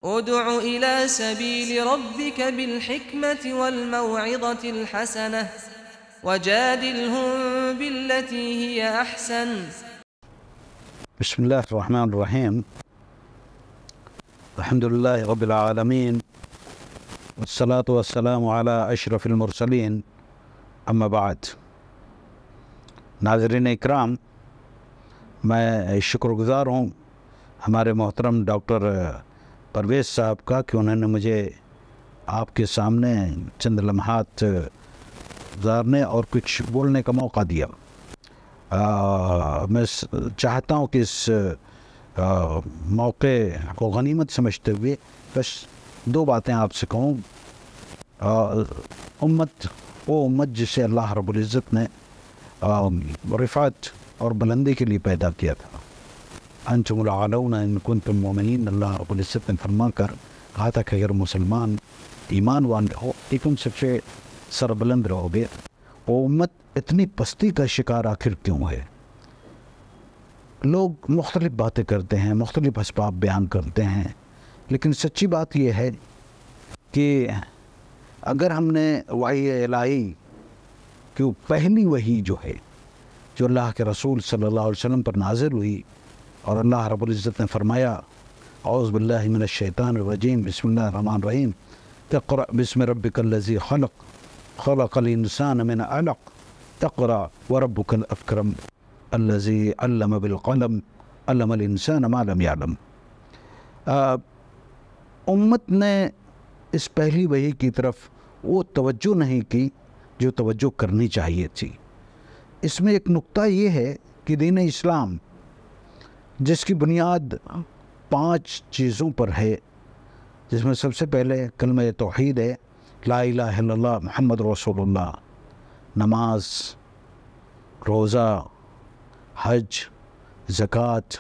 ادع إلى سبيل ربك بالحكمة والموعظة الحسنة وجادلهم بالتي هي أحسن. بسم الله الرحمن الرحيم. الحمد لله رب العالمين والصلاة والسلام على اشرف المرسلین اما بعد. ناظرین اکرام، میں شکر گزار ہوں ہمارے محترم ڈاکٹر پرویز صاحب کا کہ انہوں نے مجھے آپ کے سامنے چند لمحات گزارنے اور کچھ بولنے کا موقع دیا. میں چاہتا ہوں کہ اس موقع کو غنیمت سمجھتے ہوئے بس دو باتیں آپ سے کہوں. امت جسے اللہ رب العزت نے رفعت اور بلندی کے لیے پیدا کیا تھا. انتم العالون ان کنتم مومنین، اللہ رب العزت نے فرما کر کہا تھا کہ اگر مسلمان ایمان وان رہو تم سب سے سربلند رہو گے. وہ امت اتنی پستی کا شکار آخر کیوں ہے؟ لوگ مختلف باتیں کرتے ہیں، مختلف اسباب بیان کرتے ہیں، لیکن سچی بات یہ ہے کہ اگر ہم نے وحی الہی کی پہلی وحی جو ہے، جو اللہ کے رسول صلی اللہ علیہ وسلم پر نازل ہوئی اور اللہ رب العزت نے فرمایا اعوذ باللہ من الشیطان الرجیم بسم اللہ الرحمن الرحیم اقرأ بسم ربک الذی خلق خلق الانسان من علق اقرأ وربک الاکرم الذی علم بالقلم علم الانسان ما لم يعلم. امت نے اس پہلی وحی کی طرف وہ توجہ نہیں کی جو توجہ کرنی چاہیے تھی. اس میں ایک نقطہ یہ ہے کہ دین اسلام جس کی بنیاد 5 چیزوں پر ہے، جس میں سب سے پہلے کلمہ توحید ہے، لا الہ الا اللہ محمد رسول اللہ، نماز، روزہ، حج، زکوٰۃ،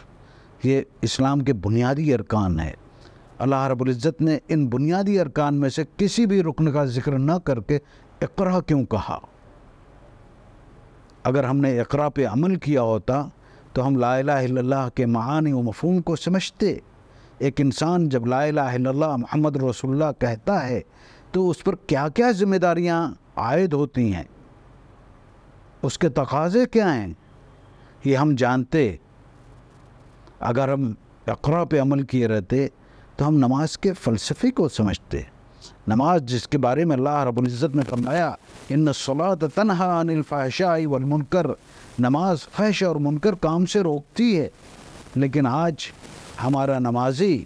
یہ اسلام کے بنیادی ارکان ہیں. اللہ رب العزت نے ان بنیادی ارکان میں سے کسی بھی رکن کا ذکر نہ کر کے اقرا کیوں کہا؟ اگر ہم نے اقرا پہ عمل کیا ہوتا تو ہم لا الہ الا اللہ کے معانی و مفہوم کو سمجھتے. ایک انسان جب لا الہ الا اللہ محمد رسول اللہ کہتا ہے تو اس پر کیا کیا ذمہ داریاں عائد ہوتی ہیں، اس کے تقاضے کیا ہیں، یہ ہم جانتے. اگر ہم اقرا پہ عمل کیے رہتے تو ہم نماز کے فلسفے کو سمجھتے. نماز جس کے بارے میں اللہ رب العزت نے فرمایا ان الصلاۃ تنہی عن الفحشاء والمنکر، نماز فحش اور منکر کام سے روکتی ہے. لیکن آج ہمارا نمازی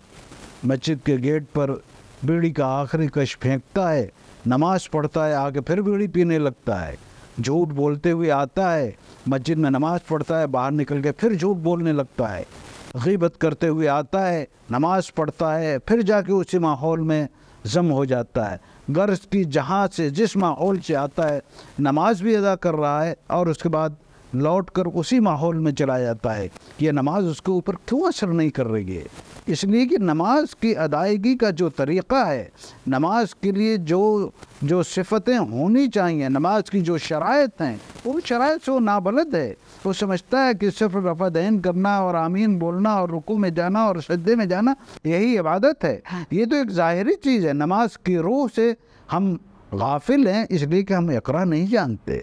مسجد کے گیٹ پر بیڑی کا آخری کش پھینکتا ہے، نماز پڑھتا ہے، آگے پھر بیڑی پینے لگتا ہے، جھوٹ بولتے ہوئے آتا ہے، مسجد میں نماز پڑھتا ہے، باہر نکل کے پھر جھوٹ بولنے لگتا ہے، غیبت کرتے ہوئے آتا ہے، نماز پڑھتا ہے، پھر جا کے اسی ماحول میں ضم ہو جاتا ہے. غرض کی جہاں سے جس ماحول سے آتا ہے نماز بھی ادا کر رہا ہے اور اس کے بعد لوٹ کر اسی ماحول میں چلا جاتا ہے. یہ نماز اس کے اوپر کیوں اثر نہیں کر رہی ہے؟ اس لیے کہ نماز کی ادائیگی کا جو طریقہ ہے، نماز کے لیے جو صفتیں ہونی چاہیے، نماز کی جو شرائط ہیں، وہ شرائط سے وہ نابلد ہے. وہ سمجھتا ہے کہ صرف رفع دین کرنا اور آمین بولنا اور رکوع میں جانا اور سجدے میں جانا یہی عبادت ہے. یہ تو ایک ظاہری چیز ہے. نماز کی روح سے ہم غافل ہیں، اس لیے کہ ہم اقرا نہیں جانتے.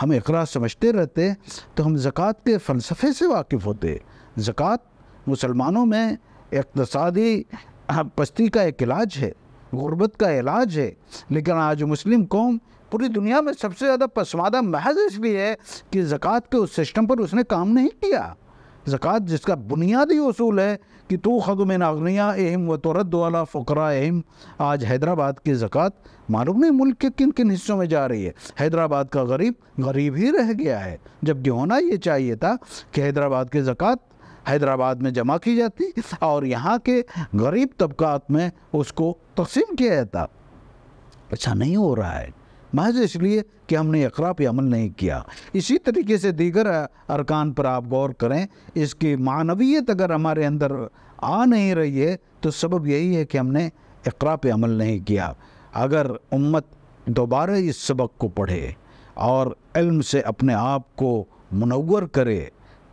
ہم اقرا سمجھتے رہتے تو ہم زکوٰۃ کے فلسفے سے واقف ہوتے. زکوٰۃ مسلمانوں میں اقتصادی پستی کا ایک علاج ہے، غربت کا علاج ہے. لیکن آج مسلم قوم پوری دنیا میں سب سے زیادہ پسماندہ محض اس لیے ہے کہ زکوٰۃ کے اس سسٹم پر اس نے کام نہیں کیا. زکوٰۃ جس کا بنیادی اصول ہے کہ تؤخذ من اغنیائہم وترد علی فقرائہم. آج حیدرآباد کی زکوٰۃ معلوم نہیں ملک کے کن کن حصوں میں جا رہی ہے. حیدرآباد کا غریب ہی رہ گیا ہے، جبکہ ہونا یہ چاہیے تھا کہ حیدرآباد کی زکوٰۃ حیدرآباد میں جمع کی جاتی اور یہاں کے غریب طبقات میں اس کو تقسیم کیا جاتا. اچھا نہیں ہو رہا ہے محض اس لیے کہ ہم نے اقرا پہ عمل نہیں کیا. اسی طریقے سے دیگر ارکان پر آپ غور کریں، اس کی معنویت اگر ہمارے اندر آ نہیں رہی ہے تو سبب یہی ہے کہ ہم نے اقرا پہ عمل نہیں کیا. اگر امت دوبارہ اس سبق کو پڑھے اور علم سے اپنے آپ کو منور کرے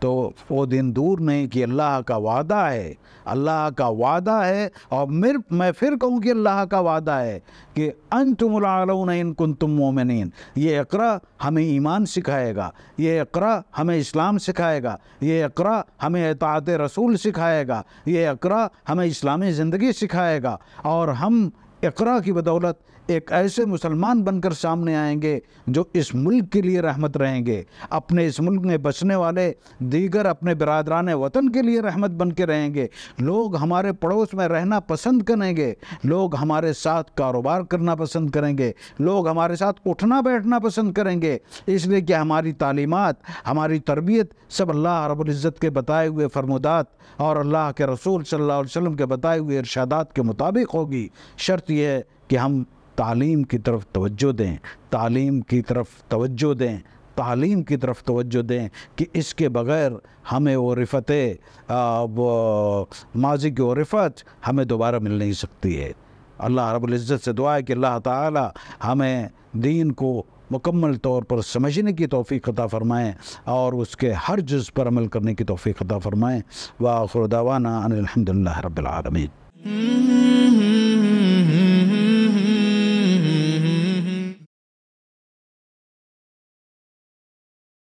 تو وہ دن دور نہیں کہ اللہ کا وعدہ ہے، اللہ کا وعدہ ہے، اور میں پھر کہوں کہ اللہ کا وعدہ ہے کہ انتم الاعلون ان کنتم مومنین۔ یہ اقرا ہمیں ایمان سکھائے گا، یہ اقرا ہمیں اسلام سکھائے گا، یہ اقرا ہمیں اطاعت رسول سکھائے گا، یہ اقرا ہمیں اسلامی زندگی سکھائے گا، اور ہم اقرا کی بدولت ایک ایسے مسلمان بن کر سامنے آئیں گے جو اس ملک کے لیے رحمت رہیں گے، اپنے اس ملک میں بسنے والے دیگر اپنے برادران وطن کے لیے رحمت بن کے رہیں گے۔ لوگ ہمارے پڑوس میں رہنا پسند کریں گے، لوگ ہمارے ساتھ کاروبار کرنا پسند کریں گے، لوگ ہمارے ساتھ اٹھنا بیٹھنا پسند کریں گے، اس لیے کہ ہماری تعلیمات، ہماری تربیت سب اللہ رب العزت کے بتائے ہوئے فرمودات اور اللہ کے رسول صلی اللہ علیہ وسلم کے بتائے ہوئے ارشادات کے مطابق ہوگی۔ شرط یہ ہے کہ ہم تعلیم کی طرف توجہ دیں، تعلیم کی طرف توجہ دیں، تعلیم کی طرف توجہ دیں، کہ اس کے بغیر ہمیں وہ رفت ماضی کی وہ رفت ہمیں دوبارہ مل نہیں سکتی ہے۔ اللہ رب العزت سے دعا ہے کہ اللہ تعالی ہمیں دین کو مکمل طور پر سمجھنے کی توفیق عطا فرمائیں اور اس کے ہر جز پر عمل کرنے کی توفیق عطا فرمائیں۔ وآخر دعوانا ان الحمد للہ رب العالمین۔